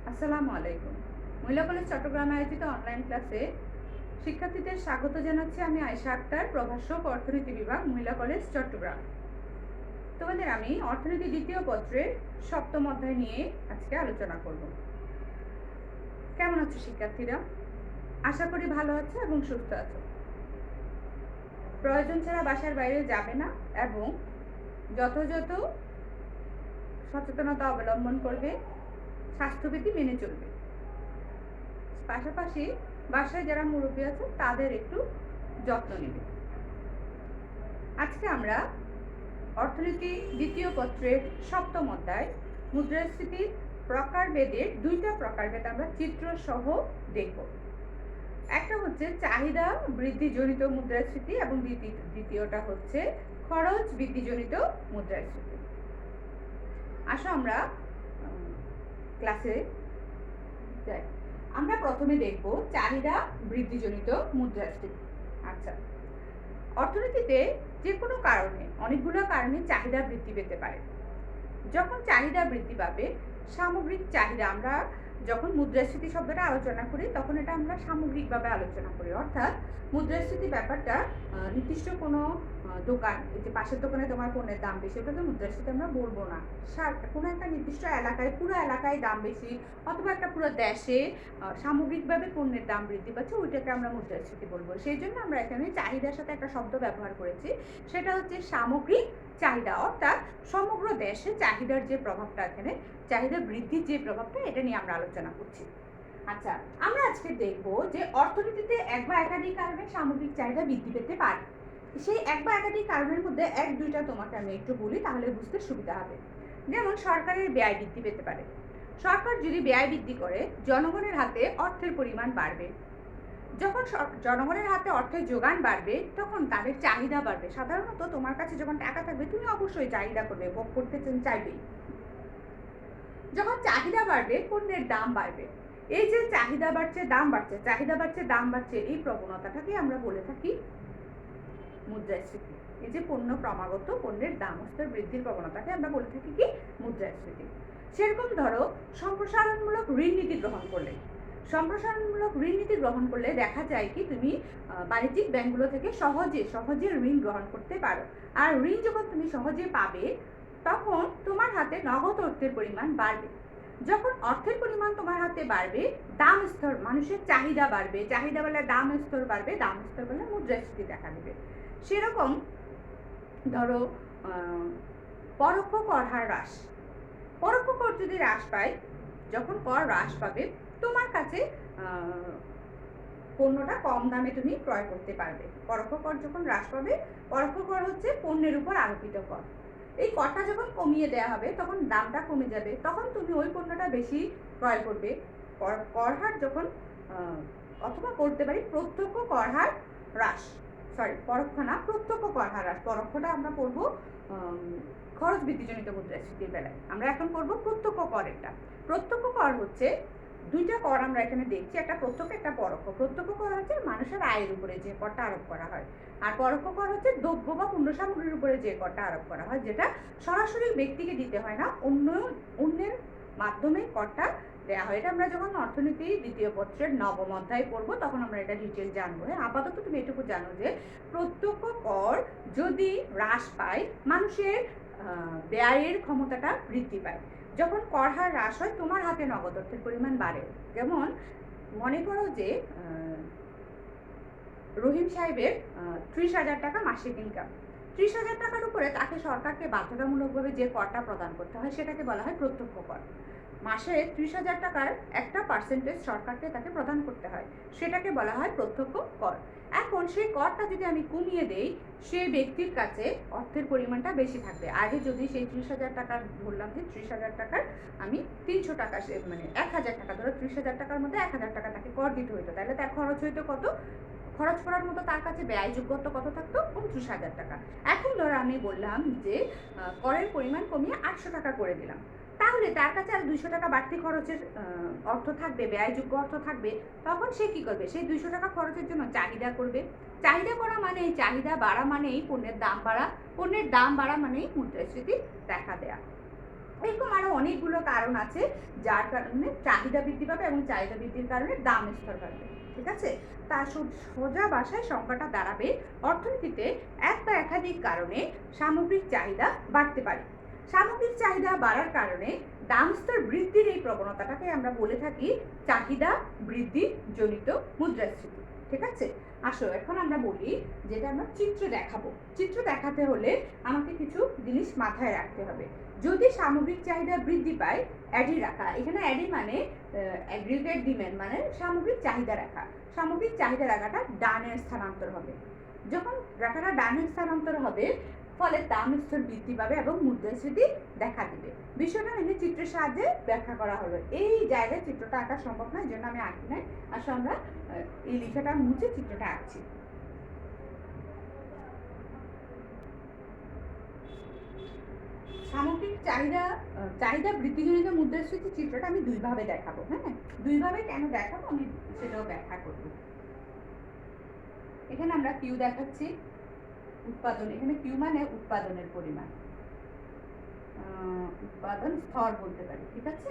আসসালামু আলাইকুম। মহিলা কলেজ চট্টগ্রামে আয়োজিত অনলাইন ক্লাসে শিক্ষার্থীদের স্বাগত জানাচ্ছি আমি আয়েশা আক্তার, প্রভাষক, অর্থনীতি বিভাগ, মহিলা কলেজ চট্টগ্রাম। তোমাদের আমি অর্থনীতি দ্বিতীয় পত্রের সপ্তম অধ্যায় নিয়ে আজকে আলোচনা করব। কেমন আছো শিক্ষার্থীরা? আশা করি ভালো আছো এবং সুস্থ আছো। প্রয়োজন ছাড়া বাসার বাইরে যাবে না এবং যথাযথ সচেতনতা অবলম্বন করবে, স্বাস্থ্যবিধি মেনে চলবে। পাশাপাশি বাসায় যারা মুরব্বী আছে তাদের একটু যত্ন নেবে। আজকে আমরা অর্থনীতি দ্বিতীয় পত্রের সপ্তম অধ্যায় মুদ্রাস্ফীতির প্রকারভেদের দুইটা প্রকারভেদ আমরা চিত্র সহ দেখব। একটা হচ্ছে চাহিদা বৃদ্ধিজনিত মুদ্রাস্ফীতি এবং দ্বিতীয়টা হচ্ছে খরচ বৃদ্ধিজনিত মুদ্রাস্ফীতি। আসো আমরা ক্লাসে যাই। আমরা প্রথমে দেখব চাহিদা বৃদ্ধিজনিত মুদ্রাস্ফীতি। আচ্ছা, অর্থনীতিতে যে কোনো কারণে, অনেকগুলো কারণে চাহিদা বৃদ্ধি পেতে পারে। যখন চাহিদা বৃদ্ধি পাবে, সামগ্রিক চাহিদা, আমরা যখন মুদ্রাস্ফীতি শব্দটা আলোচনা করি তখন এটা আমরা সামগ্রিকভাবে আলোচনা করি, অর্থাৎ মুদ্রাস্ফীতি ব্যাপারটা নির্দিষ্ট কোনো দোকান, এই যে পাশের দোকানে তোমার পণ্যের দাম বেশি, ওটাকে মুদ্রাস্ফীতি আমরা বলবো না। কোনো একটা নির্দিষ্ট এলাকায়, পুরো এলাকায় দাম বেশি, অথবা একটা পুরো দেশে সামগ্রিকভাবে পণ্যের দাম বৃদ্ধি পাচ্ছে, ওইটাকে আমরা মুদ্রাস্ফীতি বলবো। সেই জন্য আমরা এখানে চাহিদার সাথে একটা শব্দ ব্যবহার করেছি, সেটা হচ্ছে সামগ্রিক চাহিদা, অর্থাৎ সমগ্র দেশে চাহিদার যে প্রভাবটা, এখানে চাহিদা বৃদ্ধির যে প্রভাবটা, এটা নিয়ে আমরা আলোচনা করছি। আচ্ছা, আমরা আজকে দেখব যে অর্থনীতিতে এক বা একাধিক কারণে সামগ্রিক চাহিদা বৃদ্ধি পেতে পারে। সেই এক বা একাধিক কারণের মধ্যে এক দুইটা তোমাকে আমি একটু বলি, তাহলে বুঝতে সুবিধা হবে। যেমন সরকারের ব্যয় বৃদ্ধি পেতে পারে। সরকার যদি ব্যয় বৃদ্ধি করে, জনগণের হাতে অর্থের পরিমাণ বাড়বে। যখন জনগণের হাতে অর্থের যোগান বাড়বে, তখন তাদের চাহিদা বাড়বে। সাধারণত তোমার কাছে যখন টাকা থাকবে, তুমি অবশ্যই চাহিদা করবে, ভোগ করতে চাইবেই। যখন চাহিদা বাড়বে, পণ্যের দাম বাড়বে। এই যে চাহিদা বাড়ছে, দাম বাড়ছে, চাহিদা বাড়ছে, দাম বাড়ছে, এই প্রবণতাটাকে আমরা বলে থাকি মুদ্রাস্ফীতি। এই যে ক্রমাগত পণ্যের দাম স্তর বৃদ্ধির প্রবণতাকে আমরা বলে থাকি কি? মুদ্রাস্ফীতি। সেরকম ধরো, সম্প্রসারণমূলক ঋণ নীতি গ্রহণ করলে, সম্প্রসারণমূলক ঋণ নীতি গ্রহণ করলে দেখা যায় কি, তুমি বাণিজ্যিক ব্যাংকগুলো থেকে সহজে ঋণ গ্রহণ করতে পারো। আর ঋণ যখন তুমি সহজে পাবে, তখন তোমার হাতে নগদ অর্থের পরিমাণ বাড়বে। যখন অর্থের পরিমাণ তোমার হাতে বাড়বে, দাম স্তর, মানুষের চাহিদা বাড়বে, চাহিদা বাড়লে দাম স্তর বাড়বে, দাম স্তর বাড়লে মুদ্রাস্ফীতি দেখা দেবে। সেরকম ধরো, পরোক্ষ কর হার হ্রাস। পরোক্ষ কর যদি হ্রাস পায়, যখন কর হ্রাস পাবে, তোমার কাছে পণ্যটা কম দামে তুমি ক্রয় করতে পারবে। পরোক্ষ কর যখন হ্রাস পাবে, পরোক্ষ কর হচ্ছে পণ্যের উপর আরোপিত কর। এই করটা যখন কমিয়ে দেওয়া হবে, তখন দামটা কমে যাবে, তখন তুমি ওই পণ্যটা বেশি ক্রয় করবে। কর হার যখন, অথবা করতে পারি প্রত্যক্ষ কর হার হ্রাস, পরোক্ষ না, প্রত্যক্ষ কর হার হ্রাস। পরোক্ষটা আমরা করবো খরচ বৃদ্ধিজনিত মুদ্রাস্ফীতির বেলায়। আমরা এখন করবো প্রত্যক্ষ করেরটা। প্রত্যক্ষ কর হচ্ছে দুইটা কর আমরা এখানে দেখছি, একটা প্রত্যক্ষ, একটা পরোক্ষ। প্রত্যক্ষ কর হচ্ছে মানুষের আয়ের উপরে যে করটা আরোপ করা হয়, আর পরোক্ষ কর হচ্ছে দ্রব্য বা পণ্য সামগ্রীর উপরে যে করটা আরোপ করা হয়, যেটা সরাসরি ব্যক্তিকে দিতে হয় না, অন্যের মাধ্যমে করটা দেওয়া হয়। এটা আমরা যখন অর্থনীতি দ্বিতীয় পত্রের নবম অধ্যায় পড়বো, তখন আমরা এটা ডিটেল জানবো। আপাতত তুমি এটুকু জানো যে প্রত্যক্ষ কর যদি হ্রাস পায়, মানুষের ব্যয়ের ক্ষমতাটা বৃদ্ধি পায়। যখন কর হার হ্রাস হয়, তোমার হাতে নগদ অর্থের পরিমাণ বাড়ে। যেমন মনে করো যে রহিম সাহেবের 30,000 টাকা মাসিক ইনকাম। 30,000 টাকার উপরে তাকে সরকারকে বাধ্যতামূলকভাবে যে করটা প্রদান করতে হয়, সেটাকে বলা হয় প্রত্যক্ষ কর। মাসে 30,000 টাকার একটা পার্সেন্টেজ সরকারকে তাকে প্রদান করতে হয়, সেটাকে বলা হয় প্রত্যক্ষ কর। এখন সেই করটা যদি আমি কমিয়ে দেই, সেই ব্যক্তির কাছে অর্থের পরিমাণটা বেশি থাকবে। আগে যদি সেই 30,000 টাকার, ধরলাম যে 30,000 টাকার আমি 300 টাকা, মানে 1,000 টাকা, ধরো 30,000 টাকার মধ্যে 1,000 টাকা তাকে কর দিতে হইতো, তাহলে তার খরচ হইতো কত? খরচ করার মতো তার কাছে ব্যয়যোগ্যত কত থাকতো? 29,000 টাকা। এখন ধরো আমি বললাম যে করের পরিমাণ কমিয়ে 800 টাকা করে দিলাম, তাহলে তার কাছে আর 200 টাকা বাড়তি খরচের অর্থ থাকবে, ব্যয়যোগ্য অর্থ থাকবে। তখন সে কি করবে? সেই 200 টাকা খরচের জন্য চাহিদা করবে। চাহিদা করা মানেই, চাহিদা বাড়া মানেই পণ্যের দাম বাড়া, পণ্যের দাম বাড়া মানেই মুদ্রাস্ফীতি দেখা দেয়া। এরকম আরো অনেকগুলো কারণ আছে যার কারণে চাহিদা বৃদ্ধি পাবে এবং চাহিদা বৃদ্ধির কারণে দাম স্তর বাড়বে। ঠিক আছে? তা সোজা ভাষায় সংখ্যাটা দাঁড়াবে অর্থনীতিতে এক বা একাধিক কারণে সামগ্রিক চাহিদা বাড়তে পারে। সামগ্রিক চাহিদা বাড়ার কারণে দাম স্তর বৃদ্ধির এই প্রবণতাটাকে আমরা বলে থাকি চাহিদা বৃদ্ধি জনিত মুদ্রাস্ফীতি। ঠিক আছে? আসো এখন আমরা বলি যেটা আমরা চিত্র দেখাবো। চিত্র দেখাতে হলে আমাকে কিছু জিনিস মাথায় রাখতে হবে। যদি সামগ্রিক চাহিদা বৃদ্ধি পায়, অ্যাডি রাখা, এখানে অ্যাডি মানে অ্যাগ্রিগেট ডিমান্ড মানে সামগ্রিক চাহিদা রাখা। সামগ্রিক চাহিদা রাখাটা ডানে স্থানান্তর হবে। যখন রাখাটা ডানে স্থানান্তর হবে ফলে দাম স্তর বৃদ্ধি পাবে এবং মুদ্রাস্ফীতি দেখা দিবে। বিষয়টা এনে চিত্রের সাহায্যে ব্যাখ্যা করা হলো। এই জায়গায় চিত্রটা আঁকা সম্ভব নয়, এই জন্য আমি আঁকি নাই। আসলে আমরা এই লেখাটা মুছে চিত্রটা আঁকছি। সামগ্রিক চাহিদা বৃদ্ধিজনিত মুদ্রাস্ফীতি চিত্রটা আমি দুইভাবে দেখাবো। হ্যাঁ, দুইভাবে কেন দেখাবো আমি সেটাও ব্যাখ্যা করব। এখানে আমরা কিউ দেখাচ্ছি, উৎপাদন, এখানে কিউ মানে উৎপাদনের পরিমাণ, উৎপাদন স্তর বলতে পারি। ঠিক আছে?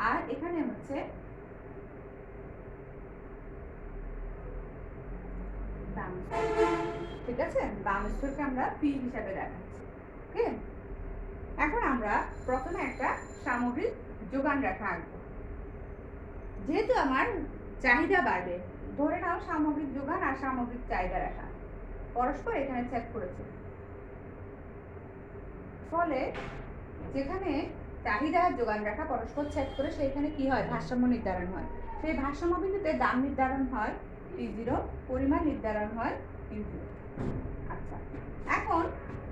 আর এখানে হচ্ছে দাম। ঠিক আছে? দাম স্তরকে আমরা পি হিসাবে দেখাচ্ছি। ওকে, এখন আমরা প্রথমে একটা সামগ্রিক যোগান রেখা আঁকবো। যেহেতু আমার চাহিদা বাড়বে, ধরে নাও সামগ্রিক যোগান আর সামগ্রিক চাহিদা রেখা পরস্পর এখানে ছেদ করেছে, ফলে যেখানে চাহিদা আর যোগান রেখা পরস্পর ছেদ করে সেইখানে কি হয়? ভারসাম্য নির্ধারণ হয়। সেই ভারসাম্য বিন্দুতে দাম নির্ধারণ হয় P0, পরিমাণ নির্ধারণ হয় Q0। আচ্ছা, এখন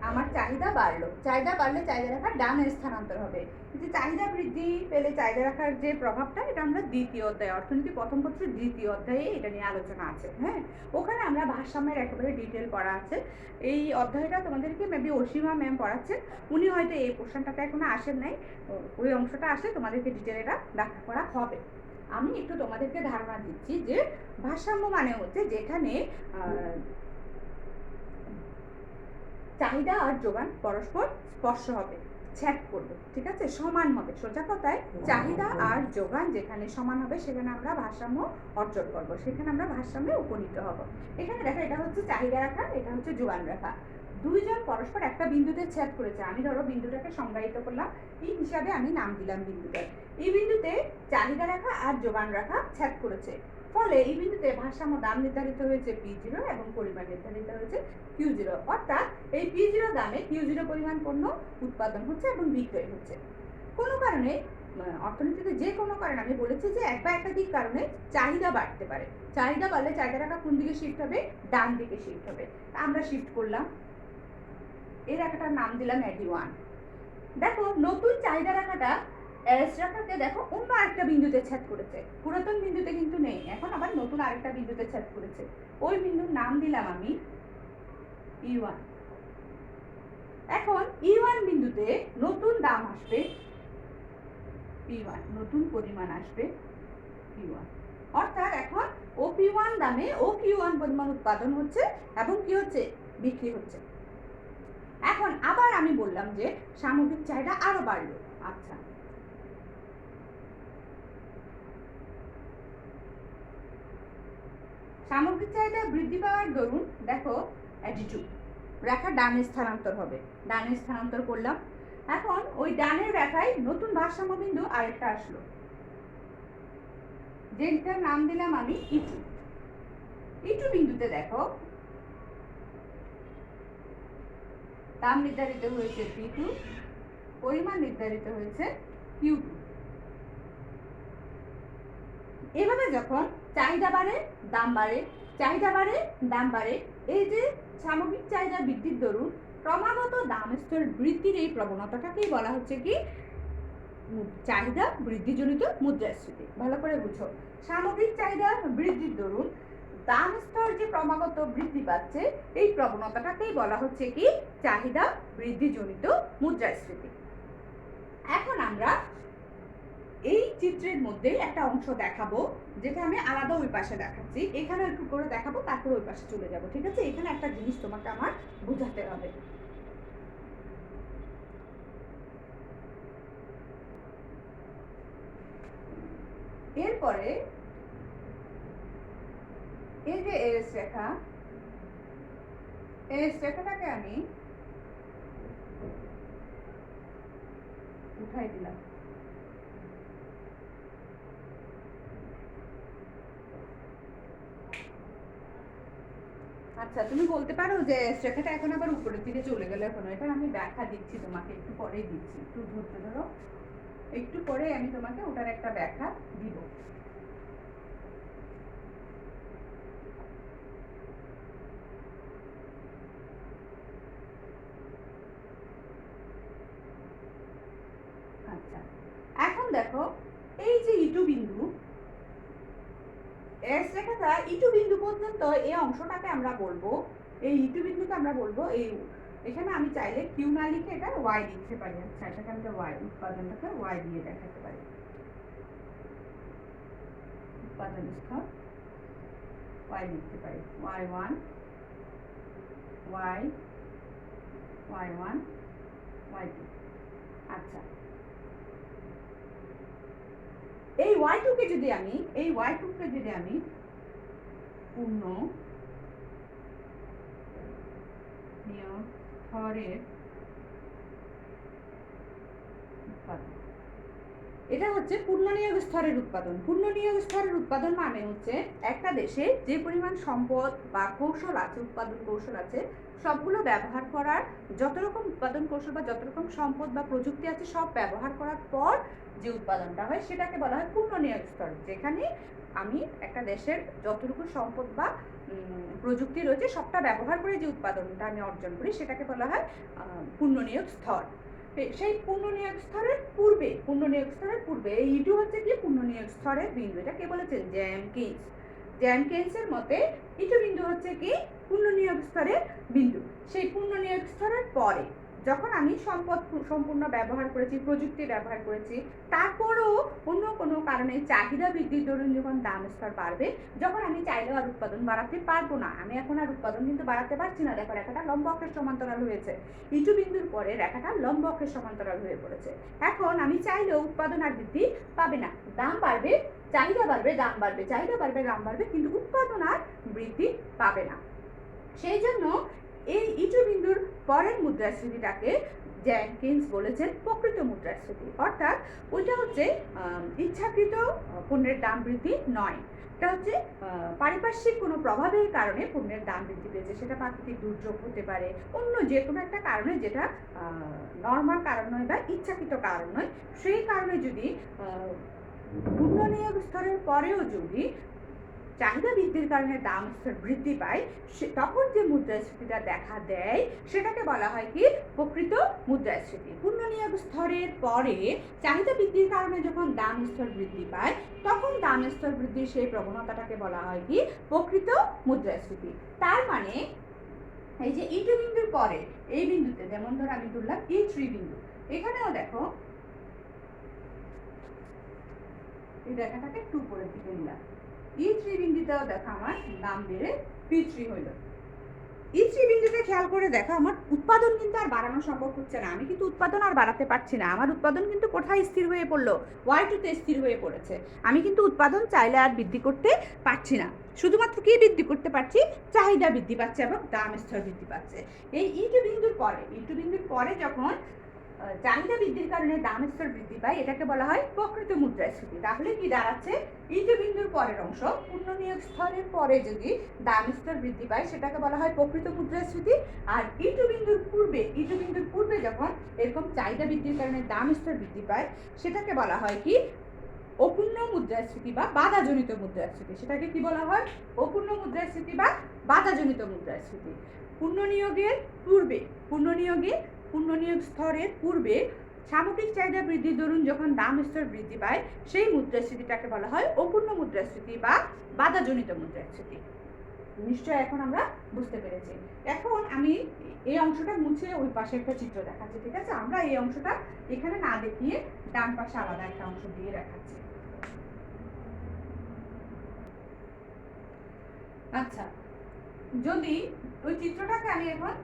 আমার চাহিদা বাড়লো, চাহিদা বাড়লে চাহিদা রাখার ডানে স্থানান্তর হবে। কিন্তু চাহিদা বৃদ্ধি পেলে চাহিদা রাখার যে প্রভাবটা, এটা আমরা দ্বিতীয় অধ্যায়, অর্থনীতি প্রথম পত্রের দ্বিতীয় অধ্যায়ে এটা নিয়ে আলোচনা আছে। হ্যাঁ, ওখানে আমরা ভারসাম্যের একেবারে ডিটেল পড়া আছে। এই অধ্যায়টা তোমাদেরকে মেবি অসীমা ম্যাম পড়াচ্ছেন, উনি হয়তো এই পোর্শনটাতে এখনো আসেন নাই, ওই অংশটা আসলে তোমাদেরকে ডিটেল এটা ব্যাখ্যা করা হবে। আমি একটু তোমাদেরকে ধারণা দিচ্ছি যে ভারসাম্য মানে হচ্ছে যেখানে চাহিদা আর যোগান পরস্পর স্পর্শ হবে, ছেদ করবে। ঠিক আছে? সমান হবে। সোজা কথায় চাহিদা আর যোগান যেখানে সমান হবে সেখানে আমরা ভারসাম্য অর্জন করব, সেখানে আমরা ভারসাম্যে উপনীত হব। এখানে দেখো, এটা হচ্ছে চাহিদা রেখা, এটা হচ্ছে যোগান রেখা। দুইজন পরস্পর একটা বিন্দুতে ছেদ করেছে। আমি ধরো বিন্দুটাকে সংজ্ঞায়িত করলাম, এই হিসাবে আমি নাম দিলাম বিন্দুটা। এই বিন্দুতে চাহিদা রেখা আর যোগান রেখা ছেদ করেছে, ফলে এই বিন্দুতে ভারসাম্য দাম নির্ধারিত হয়েছে P0 এবং পরিমাণ নির্ধারিত হয়েছে Q0। অর্থাৎ এই P0 দামে Q0 পরিমাণ পণ্য উৎপাদন হচ্ছে এবং বিক্রয় হচ্ছে। কোনো কারণে অর্থনীতিতে যে কোনো কারণে আমি বলেছি যে এক বা একাধিক কারণে চাহিদা বাড়তে পারে। চাহিদা বাড়লে চাহিদা রাখা কোন দিকে শিফট হবে? ডান দিকে শিফট হবে। আমরা শিফট করলাম, এই রেখাটার নাম দিলাম AD1। দেখো, নতুন চাহিদা রাখাটা এস রেখাকে দেখো অন্য আরেকটা বিন্দুতে ছেদ করেছে, পুরাতন বিন্দুতে কিন্তু নেই, এখন আবার নতুন আরেকটা বিন্দুতে ছেদ করেছে। ওই বিন্দুর নাম দিলাম আমি E1। এখন E1 বিন্দুতে নতুন দাম আসবে P1, নতুন পরিমাণ আসবে P1। অর্থাৎ এখন OP1 দামে OQ1 পরিমাণ উৎপাদন হচ্ছে এবং কি হচ্ছে? বিক্রি হচ্ছে। এখন আবার আমি বললাম যে সামগ্রিক চাহিদা আরো বাড়লো। আচ্ছা, সামগ্রিক চাহিদা বৃদ্ধি পাওয়ার দরুন দেখো অ্যাটিটিউড রেখা ডানে স্থানান্তর হবে। ডানে স্থানান্তর করলাম, এখন ওই ডানের রেখায় নতুন ভারসাম্য বিন্দু আরেকটা আসলো, যেটার নাম দিলাম আমি E2। E2 বিন্দুতে দেখো দাম নির্ধারিত হয়েছে P2, পরিমাণ নির্ধারিত হয়েছে Q2। এভাবে যখন চাহিদা বাড়ে দাম বাড়ে, চাহিদা বাড়ে দাম বাড়ে, এই যে সামগ্রিক চাহিদা বৃদ্ধির দরুন ক্রমাগত দাম স্তর বৃদ্ধির এই প্রবণতাটাকেই বলা হচ্ছে কি? চাহিদা বৃদ্ধিজনিত মুদ্রাস্ফীতি। ভালো করে বুঝো, সামগ্রিক চাহিদা বৃদ্ধির দরুন দাম স্তর যে ক্রমাগত বৃদ্ধি পাচ্ছে, এই প্রবণতাটাকেই বলা হচ্ছে কি? চাহিদা বৃদ্ধিজনিত মুদ্রাস্ফীতি। এখন আমরা এই চিত্রের মধ্যে একটা অংশ দেখাবো, যেটা আমি আলাদা ওই পাশে দেখাচ্ছি। এখানে একটু করে দেখাবো, তারপর ওই পাশে চলে যাব। ঠিক আছে? এখানে একটা জিনিস তোমাকে আমার বোঝাতে হবে। এরপরে এই যে এস রেখা, এস রেখাটাকে আমি উঠাই দিলাম। আচ্ছা, তুমি বলতে পারো যে রেখাটা এখন আবার উপরের দিকে চলে গেল, এখন এটা আমি ব্যাখ্যা দিচ্ছি তোমাকে, একটু পরেই দিচ্ছি, একটু ধৈর্য ধরো, একটু পরে আমি তোমাকে ওটার একটা ব্যাখ্যা দিব। আচ্ছা, এখন দেখো এই যে ইটু বিন্দু, এস রেখাটা ইটু বিন্দু পর্যন্ত এই অংশটাকে আমরা বলবো, এই ইটু বিন্দুকে আমরা বলবো এই, এখানে আমি চাইলে কিউ না লিখে এটা ওয়াই লিখতে পারি। আচ্ছা, এটাকে আমরা ওয়াই, উৎপাদনটাকে ওয়াই দিয়ে দেখাতে পারি, উৎপাদন স্তর ওয়াই লিখতে পারি, Y one, Y Y one, Y two. আচ্ছা, এই ওয়াই টুকে যদি আমি, এই ওয়াই টুকে যদি আমি পূর্ণ নিয়োগ স্তরের উৎপাদন, এটা হচ্ছে পূর্ণনিয়োগ স্তরের উৎপাদন। পূর্ণনিয়োগ স্তরের উৎপাদন মানে হচ্ছে একটা দেশে যে পরিমাণ সম্পদ বা কৌশল আছে, উৎপাদন কৌশল আছে, সবগুলো ব্যবহার করার, যত রকম উৎপাদন কৌশল বা যত রকম সম্পদ বা প্রযুক্তি আছে সব ব্যবহার করার পর যে উৎপাদনটা হয় সেটাকে বলা হয় পূর্ণনিয়োগ স্তর। যেখানে আমি একটা দেশের যতটুকু সম্পদ বা প্রযুক্তি রয়েছে সবটা ব্যবহার করে যে উৎপাদনটা আমি অর্জন করি সেটাকে বলা হয় পূর্ণনিয়োগ স্তর। সেই পূর্ণনিয়োগ স্তরের পূর্বে, পূর্ণনিয়োগ স্তরের পূর্বে এই ইটু হচ্ছে কি পূর্ণনিয়োগ স্তরের বিন্দু। এটা কে বলেছেন? জ্যামকিন্স। জ্যামকিন্সের মতে ইটু বিন্দু হচ্ছে কি পূর্ণনিয়োগ স্তরের বিন্দু। সেই পূর্ণনিয়োগ স্তরের পরে যখন আমি সম্পদ সম্পূর্ণ ব্যবহার করেছি, প্রযুক্তি ব্যবহার করেছি, তারপরও অন্য কোনো কারণে চাহিদা বৃদ্ধির দরুন যখন দাম স্তর বাড়বে, যখন আমি চাইলেও আর উৎপাদন বাড়াতে পারবো না, আমি এখন আর উৎপাদন কিন্তু বাড়াতে পারছি না। দেখো রেখাটা লম্ব অক্ষের সমান্তরাল হয়েছে, ইটু বিন্দুর পরে রেখাটা লম্ব অক্ষের সমান্তরাল হয়ে পড়েছে। এখন আমি চাইলেও উৎপাদন আর বৃদ্ধি পাবে না, দাম বাড়বে, চাহিদা বাড়বে, দাম বাড়বে, চাহিদা বাড়বে, দাম বাড়বে, কিন্তু উৎপাদন আর বৃদ্ধি পাবে না। সেই জন্য এই ইটু বিন্দুর পরের মুদ্রাস্ফীতিটাকে জ্যামকিন্স বলেছেন প্রকৃত মুদ্রাস্ফীতি। অর্থাৎ ওইটা হচ্ছে ইচ্ছাকৃত পণ্যের দাম বৃদ্ধি নয়, এটা হচ্ছে পারিপার্শ্বিক কোনো প্রভাবের কারণে পণ্যের দাম বৃদ্ধি পেয়েছে। সেটা প্রাকৃতিক দুর্যোগ হতে পারে, অন্য যে কোনো একটা কারণে, যেটা নর্মাল কারণ নয় বা ইচ্ছাকৃত কারণ নয়। সেই কারণে যদি পূর্ণনিয়োগ স্তরের পরেও যদি চাহিদা বৃদ্ধির কারণে দাম স্তর বৃদ্ধি পায়, তখন যে মুদ্রাস্ফীতিটা দেখা দেয় সেটাকে বলা হয় কি প্রকৃত মুদ্রাস্ফীতি। পূর্ণনিয়োগ স্তরের পরে চাহিদা বৃদ্ধির কারণে যখন দাম স্তর বৃদ্ধি পায়, তখন দাম স্তর বৃদ্ধির সেই প্রবণতাটাকে বলা হয় কি প্রকৃত মুদ্রাস্ফীতি। তার মানে এই যে ইটু বিন্দুর পরে এই বিন্দুতে, যেমন ধর আমি ধরলাম E3 বিন্দু, এখানেও দেখো এই রেখাটাকে একটু উপরের দিকে নিলাম, E3 বিন্দুতেও দেখো আমার দাম বেড়ে P3 হইল। E3 বিন্দুতে খেয়াল করে দেখো আমার উৎপাদন কিন্তু আর বাড়ানো সম্ভব হচ্ছে না, আমি কিন্তু উৎপাদন আর বাড়াতে পারছি না। আমার উৎপাদন কিন্তু কোথায় স্থির হয়ে পড়লো? Y2-তে স্থির হয়ে পড়েছে। আমি কিন্তু উৎপাদন চাইলে আর বৃদ্ধি করতে পারছি না, শুধুমাত্র কি বৃদ্ধি করতে পারছি? চাহিদা বৃদ্ধি পাচ্ছে এবং দাম স্তর বৃদ্ধি পাচ্ছে। এই ইটু বিন্দুর পরে যখন চাহিদা বৃদ্ধির কারণে দাম স্তর বৃদ্ধি পায়, এটাকে বলা হয় প্রকৃত মুদ্রাস্ফীতি। তাহলে কি দাঁড়াচ্ছে? ইটু বিন্দুর পরের অংশ, পূর্ণনিয়োগ স্তরের পরে যদি দাম স্তর বৃদ্ধি পায় সেটাকে বলা হয় প্রকৃত মুদ্রাস্ফীতি। আর ইটু বিন্দুর পূর্বে যখন এরকম চাহিদা বৃদ্ধির কারণে দাম স্তর বৃদ্ধি পায় সেটাকে বলা হয় কি অপূর্ণ মুদ্রাস্ফীতি বা বাধাজনিত মুদ্রাস্ফীতি। সেটাকে কি বলা হয়? অপূর্ণ মুদ্রাস্ফীতি বা বাধাজনিত মুদ্রাস্ফীতি। পূর্ণনিয়োগ স্তরের পূর্বে সামগ্রিক চাহিদা বৃদ্ধির দরুন যখন দাম স্তর বৃদ্ধি পায় সেই মুদ্রাস্ফীতিটাকে বলা হয় অপূর্ণ মুদ্রাস্ফীতি বা বাধাজনিত মুদ্রাস্ফীতি। নিশ্চয় এখন আমরা বুঝতে পেরেছি। এখন আমি এই অংশটা মুছে ওই পাশে একটা চিত্র দেখাচ্ছি, ঠিক আছে? আমরা এই অংশটা এখানে না দেখিয়ে ডান পাশে আলাদা একটা অংশ দিয়ে দেখাচ্ছি। আচ্ছা, যদি ওই চিত্রটাকে আমি এখন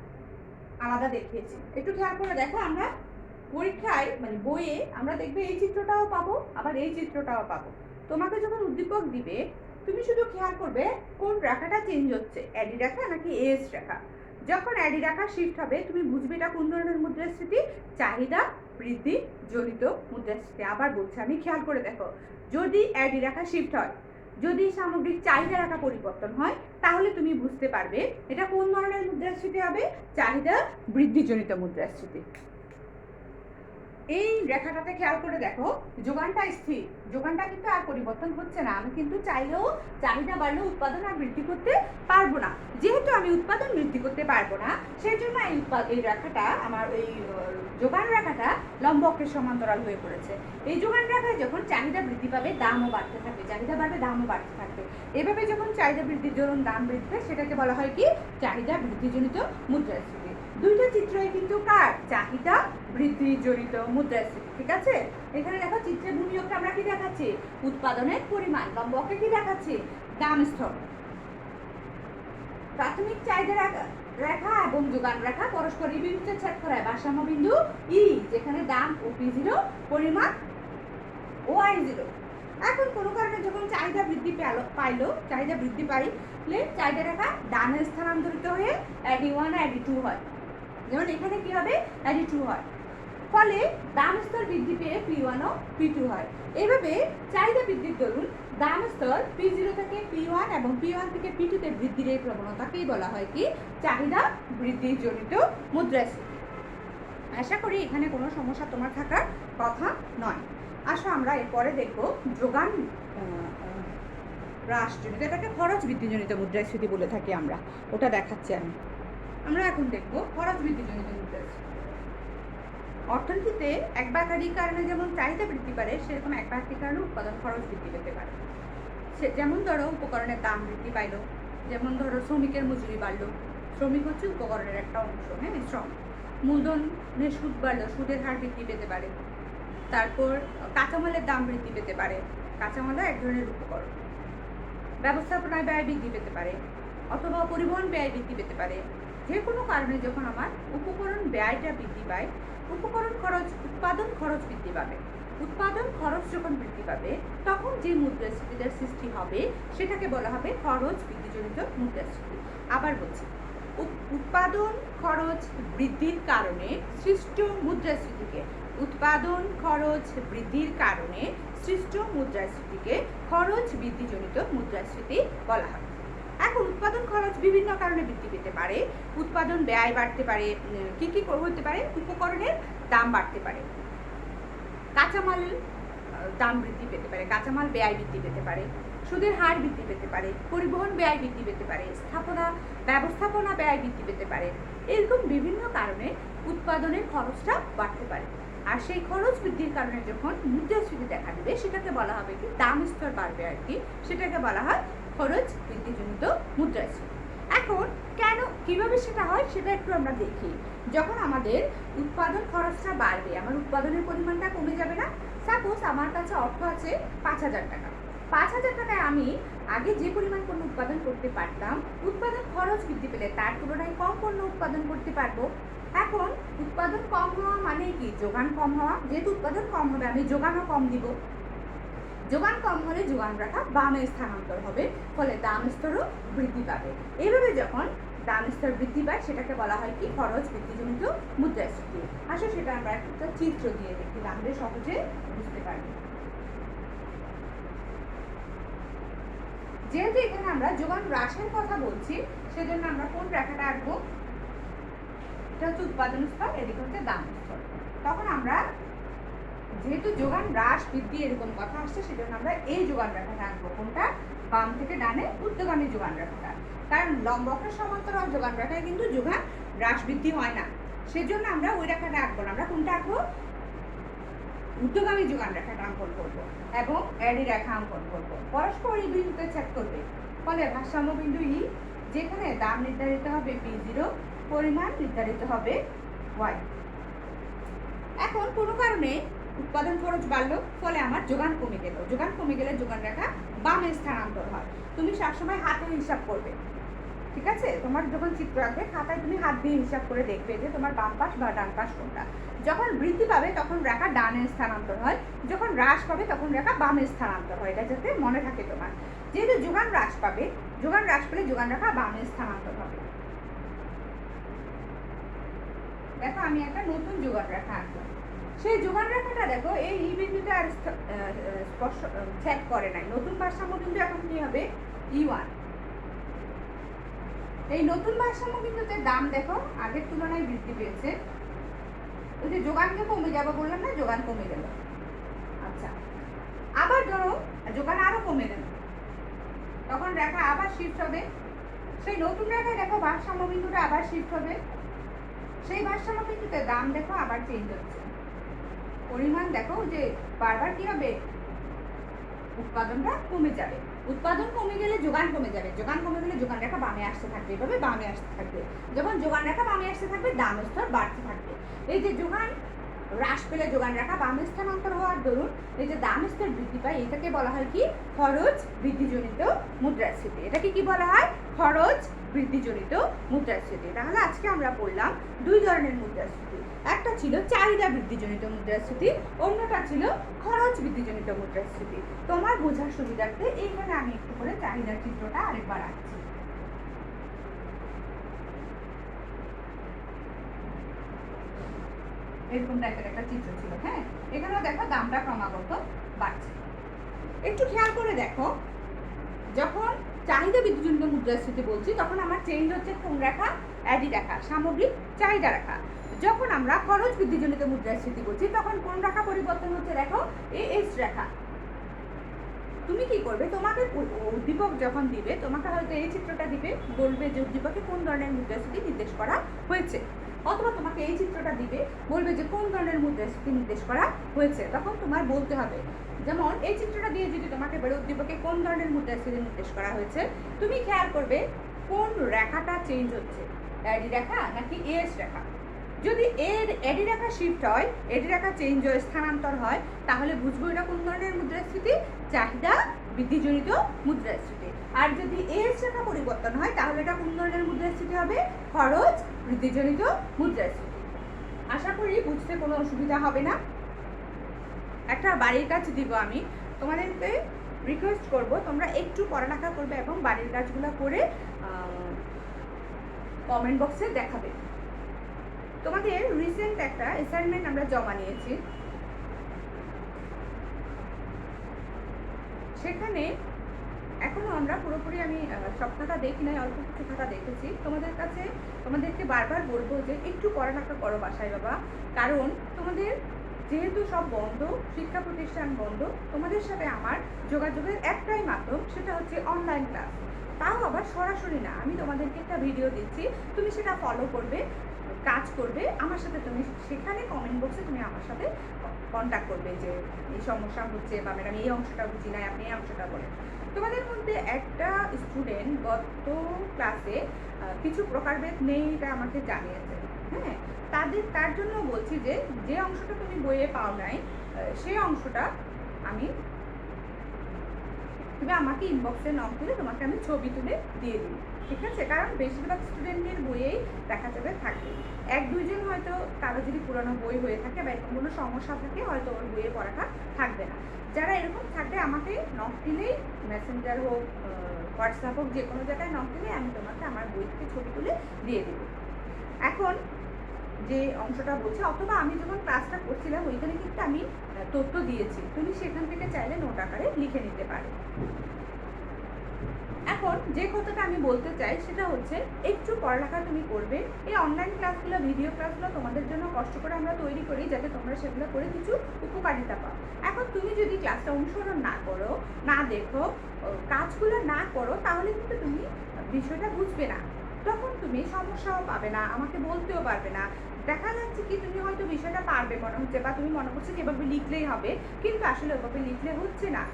আলাদা দেখিয়েছি, একটু খেয়াল করে দেখো, আমরা পরীক্ষায় মানে বইয়ে আমরা দেখবে এই চিত্রটাও পাবো, আবার এই চিত্রটাও পাবো। তোমাকে যখন উদ্দীপক দিবে তুমি শুধু খেয়াল করবে কোন রেখাটা চেঞ্জ হচ্ছে, অ্যাডি রেখা নাকি এস রেখা। যখন অ্যাডি রেখা শিফট হবে তুমি বুঝবে এটা কোন ধরনের মুদ্রাস্ফীতি, চাহিদা বৃদ্ধি জনিত মুদ্রাস্ফীতি। আবার বলছি আমি, খেয়াল করে দেখো, যদি অ্যাডি রেখা শিফট হয়, যদি সামগ্রিক চাহিদা রেখা পরিবর্তন হয়, তাহলে তুমি বুঝতে পারবে এটা কোন ধরনের মুদ্রাস্ফীতি হবে, চাহিদা বৃদ্ধিজনিত মুদ্রাস্ফীতি। এই রেখাটাতে খেয়াল করে দেখো, যোগানটা স্থির, যোগানটা কিন্তু আর পরিবর্তন হচ্ছে না। আমি কিন্তু চাইলেও চাহিদা বাড়লেও উৎপাদন আর বৃদ্ধি করতে পারবো না। যেহেতু আমি উৎপাদন বৃদ্ধি করতে পারবো না, সেই জন্য এই রেখাটা, আমার এই যোগান রেখাটা লম্ব অক্ষের সমান্তরাল হয়ে পড়েছে। এই যোগান রেখায় যখন চাহিদা বৃদ্ধি পাবে দামও বাড়তে থাকবে, চাহিদা বাড়বে দামও বাড়তে থাকবে। এভাবে যখন চাহিদা বৃদ্ধির দরুন দাম বৃদ্ধি পায় সেটাকে বলা হয় কি, চাহিদা বৃদ্ধিজনিত মুদ্রাস্ফীতি। দুইটা চিত্রই কিন্তু কার, চাহিদা বৃদ্ধিজনিত মুদ্রাস্ফীতি। ঠিক আছে, এখানে দেখো চিত্রের ভূমিয়কটা আমরা কি দেখাচ্ছি, উৎপাদনের পরিমাণ, লম্ব অক্ষে কি দেখাচ্ছি, দাম স্তর। প্রাথমিক চাহিদা রেখা এবং যোগান রেখা পরস্পর এই বিন্দুতে ছেদ করায় ভারসাম্য বিন্দু ই, যেখানে দাম ও P0, পরিমাণ ও I0। এখন কোনো কারণে যখন চাহিদা বৃদ্ধি পাইলো, চাহিদা বৃদ্ধি পাইলে চাহিদা রেখা ডানে স্থানান্তরিত হয়ে AD1 AD2 হয়। যেমন এখানে কি হবে, AD2 হয়, ফলে দাম স্তর বৃদ্ধি পেয়ে P1 ও P2 হয়। এইভাবে চাহিদা বৃদ্ধির দরুন দাম স্তর P0 থেকে P1 এবং P1 থেকে P2 তে বৃদ্ধির এই প্রবণতাকেই বলা হয় কি, চাহিদা বৃদ্ধিজনিত মুদ্রাস্ফীতি। আশা করি এখানে কোনো সমস্যা তোমার থাকার কথা নয়। আসো আমরা এরপরে দেখবো যোগান হ্রাসজনিত, এটাকে খরচ বৃদ্ধিজনিত মুদ্রাস্ফীতি বলে থাকি আমরা, ওটা দেখাচ্ছি আমি। আমরা এখন দেখবো খরচ বৃদ্ধিজনিত মুদ্রাস্ফীতি। অর্থনীতিতে এক বা একাধিক কারণে যেমন চাহিদা বৃদ্ধি পারে, সেরকম এক বা একাধিক কারণে উৎপাদন খরচ বৃদ্ধি পেতে পারে। যেমন ধরো উপকরণের দাম বৃদ্ধি পাইলো, যেমন ধরো শ্রমিকের মজুরি বাড়লো, শ্রমিক হচ্ছে উপকরণের একটা অংশ, হ্যাঁ শ্রম। মূলধনের সুদ বাড়লো, সুদের হার বৃদ্ধি পেতে পারে। তারপর কাঁচামালের দাম বৃদ্ধি পেতে পারে, কাঁচামালও এক ধরনের উপকরণ। ব্যবস্থাপনায় ব্যয় বৃদ্ধি পেতে পারে, অথবা পরিবহন ব্যয় বৃদ্ধি পেতে পারে। যে কোনো কারণে যখন আমার উপকরণ ব্যয়টা বৃদ্ধি পায়, উপকরণ খরচ, উৎপাদন খরচ বৃদ্ধি পাবে। উৎপাদন খরচ যখন বৃদ্ধি পাবে তখন যে মুদ্রাস্ফীতির সৃষ্টি হবে সেটাকে বলা হবে খরচ বৃদ্ধিজনিত মুদ্রাস্ফীতি। আবার বলছি, উৎপাদন খরচ বৃদ্ধির কারণে সৃষ্ট মুদ্রাস্ফীতিকে, উৎপাদন খরচ বৃদ্ধির কারণে সৃষ্ট মুদ্রাস্ফীতিকে খরচ বৃদ্ধিজনিত মুদ্রাস্ফীতি বলা হয়। এখন উৎপাদন খরচ বিভিন্ন কারণে বৃদ্ধি পেতে পারে। উৎপাদন ব্যয় বাড়তে পারে, কি কি হতে পারে, উপকরণের দাম বাড়তে পারে, কাঁচামাল দাম বৃদ্ধি পেতে পারে, কাঁচামাল ব্যয় বৃদ্ধি পেতে পারে, সুদের হার বৃদ্ধি পেতে পারে, পরিবহন ব্যয় বৃদ্ধি পেতে পারে, ব্যবস্থাপনা ব্যয় বৃদ্ধি পেতে পারে। এরকম বিভিন্ন কারণে উৎপাদনের খরচটা বাড়তে পারে। আর সেই খরচ বৃদ্ধির কারণে যখন মুদ্রাস্ফীতি দেখা দেবে সেটাকে বলা হবে কি, দাম স্তর বাড়বে আর কি, সেটাকে বলা হয় খরচ বৃদ্ধিজনিত মুদ্রাস্ফীতি। এখন কেন, কিভাবে সেটা হয় সেটা একটু আমরা দেখি। যখন আমাদের উৎপাদন খরচটা বাড়বে, আমার উৎপাদনের পরিমাণটা কমে যাবে না। সাপোজ আমার কাছে অর্থ আছে 5,000 টাকা, 5,000 টাকায় আমি আগে যে পরিমাণ পণ্য উৎপাদন করতে পারতাম, উৎপাদন খরচ বৃদ্ধি পেলে তার তুলনায় কম পণ্য উৎপাদন করতে পারবো। এখন উৎপাদন কম হওয়া মানে কি, যোগান কম হওয়া। যেহেতু উৎপাদন কম হবে আমি যোগানও কম দিব, যোগান কম হলে যোগান রেখা বামে স্থানান্তর হবে, ফলে দাম স্তরও বৃদ্ধি পাবে। এইভাবে যখন দাম স্তর বৃদ্ধি পায় সেটাকে বলা হয় কি, খরচ বৃদ্ধিজনিত মুদ্রাস্ফীতি। আসলে সেটা আমরা একটা চিত্র দিয়ে দেখি, তাহলে সহজে বুঝতে পারবো। যেহেতু এখানে আমরা যোগান হ্রাসের কথা বলছি, সেজন্য আমরা কোন রেখাটা আঁকবো, এটা হচ্ছে উৎপাদন স্তর, এদিকে হচ্ছে দাম স্তর। তখন আমরা যেহেতু যোগান হ্রাস বৃদ্ধি এরকম কথা আসছে, সেজন্য আমরা এই যোগান রেখাটা আঁকবো। কোনটা, বাম থেকে ডানে ঊর্ধ্বগামী যোগান রেখাটা। কারণ লম্ব অক্ষের সমান্তরাল যোগান রেখায় কিন্তু যোগান হ্রাস বৃদ্ধি হয় না, সেজন্য আমরা ওই রেখাটা আঁকবো না। আমরা কোনটা আঁকবো, ঊর্ধ্বগামী যোগান রেখাটা অঙ্কন করব এবং অ্যাডি রেখা অঙ্কন করব, পরস্পর এই বিন্দুতে ছেদ করবে। ফলে ভারসাম্য বিন্দু ই, যেখানে দাম নির্ধারিত হবে P0, পরিমাণ নির্ধারিত হবে Y। এখন কোনো কারণে উৎপাদন খরচ বাড়লো, ফলে আমার যোগান কমে গেল। যোগান কমে গেলে যোগান রেখা বামে স্থানান্তর হয়। তুমি সবসময় হাতে হিসাব করবে, ঠিক আছে? তোমার যখন চিত্র আঁকবে খাতায় তুমি হাত দিয়ে হিসাব করে দেখবে যে তোমার বাম পাশ বা ডান পাশ কোনটা। যখন বৃদ্ধি পাবে তখন রেখা ডানে স্থানান্তর হয়, যখন হ্রাস পাবে তখন রেখা বামে স্থানান্তর হয়। এটা যাতে মনে থাকে তোমার। যেহেতু যোগান হ্রাস পাবে, যোগান হ্রাস পেলে যোগান রেখা বামে স্থানান্তর হবে। দেখো আমি একটা নতুন যোগান রেখা আঁকলাম। সেই যোগান রেখাটা দেখো এই ই বিন্দুতে আর স্পর্শ ছেদ করে নাই। নতুন ভারসাম্য বিন্দু এখন কি হবে? E1। এই নতুন ভারসাম্য বিন্দুতে দাম দেখো আগের তুলনায় বৃদ্ধি পেয়েছে। ওই যে যোগানকে কমে যাবে বললাম না, যোগান কমে গেল। আচ্ছা, আবার ধরো যোগান আরো কমে গেল, তখন রেখা আবার শিফট হবে। সেই নতুন রেখায় দেখো ভারসাম্য বিন্দুটা আবার শিফট হবে। সেই ভারসাম্য বিন্দুতে দাম দেখো আবার চেঞ্জ হচ্ছে। পরিমাণ দেখো যে বারবার কি হবে? উৎপাদনটা কমে যাবে। উৎপাদন কমে গেলে যোগান কমে যাবে, যোগান কমে গেলে যোগান রেখা বামে আসতে থাকবে, এভাবে বামে আসতে থাকবে। যখন যোগান রেখা বামে আসতে থাকবে দাম স্তর বাড়তে থাকবে। এই যে যোগান হ্রাস পেলে যোগান রেখা বামে স্থানান্তর হওয়ার দরুন এই যে দাম স্তর বৃদ্ধি পায়, এটাকে বলা হয় কি? খরচ বৃদ্ধিজনিত মুদ্রাস্ফীতি। এটাকে কি বলা হয়? খরচ বৃদ্ধিজনিত মুদ্রাস্ফীতি। তাহলে আজকে আমরা পড়লাম দুই ধরনের মুদ্রাস্ফীতি। একটা ছিল চাহিদা বৃদ্ধিজনিত মুদ্রাস্ফীতি, অন্যটা ছিল খরচ বৃদ্ধিজনিত মুদ্রাস্ফীতি। তোমার বোঝার সুবিধার্থে এইখানে আমি একটু করে চাহিদার চিত্রটা আরেকবার আঁকছি। এরকম টাইপের একটা চিত্র ছিল। হ্যাঁ, এখানেও দেখো দামটা ক্রমাগত বাড়ছে। একটু খেয়াল করে দেখো, যখন চাহিদা বৃদ্ধিজনিত মুদ্রাস্ফীতি বলছি তখন আমার চেঞ্জ হচ্ছে কোন রেখা? অ্যাডি রেখা, সামগ্রিক চাহিদা রেখা। যখন আমরা খরচ বৃদ্ধিজনিত মুদ্রাস্ফীতি বলছি তখন কোন রেখা পরিবর্তন হচ্ছে? দেখো এএস রেখা। তুমি কি করবে? তোমাকে উদ্দীপক যখন দিবে তোমাকে হয়তো এই চিত্রটা দিবে, বলবে যে উদ্দীপকে কোন ধরনের মুদ্রাস্ফীতি নির্দেশ করা হয়েছে, অথবা তোমাকে এই চিত্রটা দিবে, বলবে যে কোন ধরনের মুদ্রাস্ফীতি নির্দেশ করা হয়েছে। তখন তোমার বলতে হবে, যেমন এই চিত্রটা দিয়ে যদি তোমাকে বলে উদ্দীপকে কোন ধরনের মুদ্রাস্ফীতি নির্দেশ করা হয়েছে, তুমি খেয়াল করবে কোন রেখাটা চেঞ্জ হচ্ছে, অ্যাডি রেখা নাকি এএস রেখা। যদি এর এডি রেখা শিফট হয়, এডি রেখা চেঞ্জ হয়, স্থানান্তর হয়, তাহলে বুঝবো এটা কোন ধরনের মুদ্রাস্ফীতি? চাহিদা বৃদ্ধিজনিত মুদ্রাস্ফীতি। আর যদি এস রেখা পরিবর্তন হয় তাহলে এটা কোন ধরনের মুদ্রাস্ফীতি হবে? খরচ বৃদ্ধিজনিত মুদ্রাস্ফীতি। আশা করি বুঝতে কোনো অসুবিধা হবে না। একটা বাড়ির কাজ দিব আমি, তোমাদেরকে রিকোয়েস্ট করব তোমরা একটু পড়ালেখা করবে এবং বাড়ির কাজগুলো করে কমেন্ট বক্সে দেখাবে। তোমাদের রিসেন্ট একটা অ্যাসাইনমেন্ট আমরা জমা নিয়েছি, সেখানে এখনো আমরা পুরোপুরি আমি সব খাতা দেখি নাই, অল্প কিছু খাতা দেখেছি। তোমাদেরকে বারবার বলবো যে একটু পড়ালেখা করো বাসায় বাবা, কারণ তোমাদের যেহেতু সব বন্ধ, শিক্ষা প্রতিষ্ঠান বন্ধ, তোমাদের সাথে আমার যোগাযোগের একটাই মাধ্যম, সেটা হচ্ছে অনলাইন ক্লাস। তাও আবার সরাসরি না, আমি তোমাদেরকে একটা ভিডিও দিচ্ছি, তুমি সেটা ফলো করবে, কাজ করবে আমার সাথে। তুমি সেখানে কমেন্ট বক্সে তুমি আমার সাথে কন্ট্যাক্ট করবে যে এই সমস্যা হচ্ছে বা ম্যাডাম এই অংশটা বুঝি না, আপনি এই অংশটা বলেন। তোমাদের মধ্যে একটা স্টুডেন্ট গত ক্লাসে কিছু প্রকারভেদ নেই এটা আমাকে জানিয়েছে। হ্যাঁ, তার জন্য বলছি যে যে অংশটা তুমি বইয়ে পাও নাই সেই অংশটা তুমি আমাকে ইনবক্সে নক দিলে তোমাকে আমি ছবি তুলে দিয়ে দিই, ঠিক আছে? কারণ বেশিরভাগ স্টুডেন্টের বইয়েই দেখা যাবে থাকবে, এক দুইজন হয়তো কারো যদি পুরানো বই হয়ে থাকে বা এরকম কোনো সমস্যা থাকে হয়তো ওর বইয়ে পড়াটা থাকবে না। যারা এরকম থাকবে আমাকে নক দিলেই, মেসেঞ্জার হোক হোয়াটসঅ্যাপ হোক, যে কোনো জায়গায় নক দিলে আমি তোমাকে আমার বই থেকে ছবি তুলে দিয়ে দেবো। এখন যে অংশটা বলছি, অথবা আমি যখন ক্লাসটা করছিলাম ওইখানে কিন্তু আমি তথ্য দিয়েছি, তুমি সেখান থেকে চাইলে নোট আকারে লিখে নিতে পারো। এখন যে কথাটা আমি বলতে চাই সেটা হচ্ছে একটু পড়ালেখা তুমি করবে। এই অনলাইন ক্লাসগুলো, ভিডিও ক্লাসগুলো তোমাদের জন্য কষ্ট করে আমরা তৈরি করি যাতে তোমরা সেগুলো করে কিছু উপকারিতা পাও। এখন তুমি যদি ক্লাসটা অনুসরণ না করো, না দেখো, কাজগুলো না করো, তাহলে কিন্তু তুমি বিষয়টা বুঝবে না, তখন তুমি সমস্যাও পাবে না, আমাকে বলতেও পারবে না। দেখা যাচ্ছে কি তুমি হয়তো বিষয়টা পারবে মনে হচ্ছে, বা তুমি মনে করছো যে এভাবে লিখলেই হবে, কিন্তু আসলে ওভাবে লিখলে হচ্ছে না।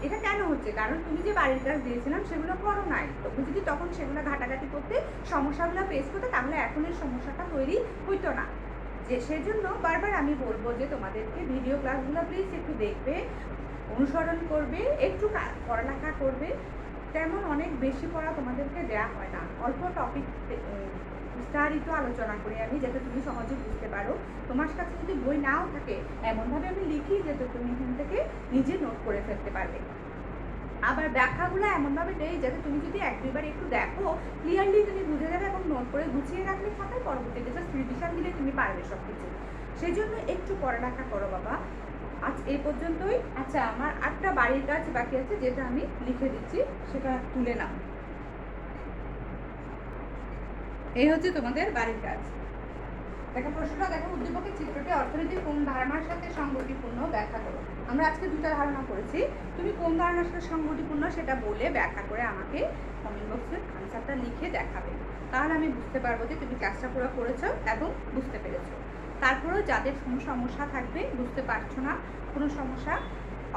এটা কেন হচ্ছে? কারণ তুমি যে বাড়ির কাজ দিয়েছিলাম সেগুলো করো নাই। তুমি যদি তখন সেগুলো ঘাটাঘাটি করতে, সমস্যাগুলো ফেস করতে, তাহলে এখন এই সমস্যাটা তৈরি হইতো না। যে সেজন্য বারবার আমি বলবো যে তোমাদেরকে ভিডিও ক্লাসগুলো প্লিজ একটু দেখবে, অনুসরণ করবে, একটু পড়ালেখা করবে, তেমন অনেক বেশি পড়া তোমাদেরকে দেয়া হয় না, অল্প টপিক বিস্তারিত আলোচনা করি আমি, যাতে তুমি সহজে বুঝতে পারো। তোমার কাছে যদি বই নাও থাকে, এমনভাবে আমি লিখি যাতে তুমি এখান থেকে নিজে নোট করে ফেলতে পারবে। আবার ব্যাখ্যাগুলো এমনভাবে দেই যাতে তুমি যদি এক দুইবার একটু দেখো, ক্লিয়ারলি তুমি বুঝে যাবে এবং নোট করে গুছিয়ে রাখলে খাতায়, পরবর্তীতে জাস্ট রিভিশন দিলে তুমি পারবে সব কিছু। সেই জন্য একটু পড়ালেখা করো বাবা। আজ এই পর্যন্তই। আচ্ছা, আমার একটা বাড়ির কাজ বাকি আছে, যেটা আমি লিখে দিচ্ছি, সেটা তুলে নাও। এই হচ্ছে তোমাদের বাড়ির কাজ। দেখো প্রশ্নটা, দেখো উদ্দীপকের চিত্রটি অর্থনীতির কোন ধারণার সাথে সংগতিপূর্ণ ব্যাখ্যা করো। আমরা আজকে দুটো ধারণা করেছি, তুমি কোন ধারণার সাথে সংগতিপূর্ণ সেটা বলে ব্যাখ্যা করে আমাকে কমেন্ট বক্সে আনসারটা লিখে দেখাবে। তাহলে আমি বুঝতে পারবো যে তুমি ক্লাসটা পুরো করেছো এবং বুঝতে পেরেছো। তারপরেও যাদের কোনো সমস্যা থাকবে, বুঝতে পারছো না কোনো সমস্যা,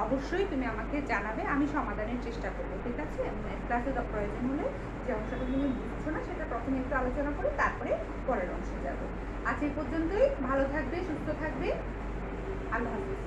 অবশ্যই তুমি আমাকে জানাবে, আমি সমাধানের চেষ্টা করবো, ঠিক আছে? ক্লাসে প্রয়োজন হলে যে অংশটা তুমি বুঝছো না সেটা প্রথমে একটু আলোচনা করে তারপরে পরের অংশে যাবো। আজ এই পর্যন্তই। ভালো থাকবে, সুস্থ থাকবে। আল্লাহ হাফিজ।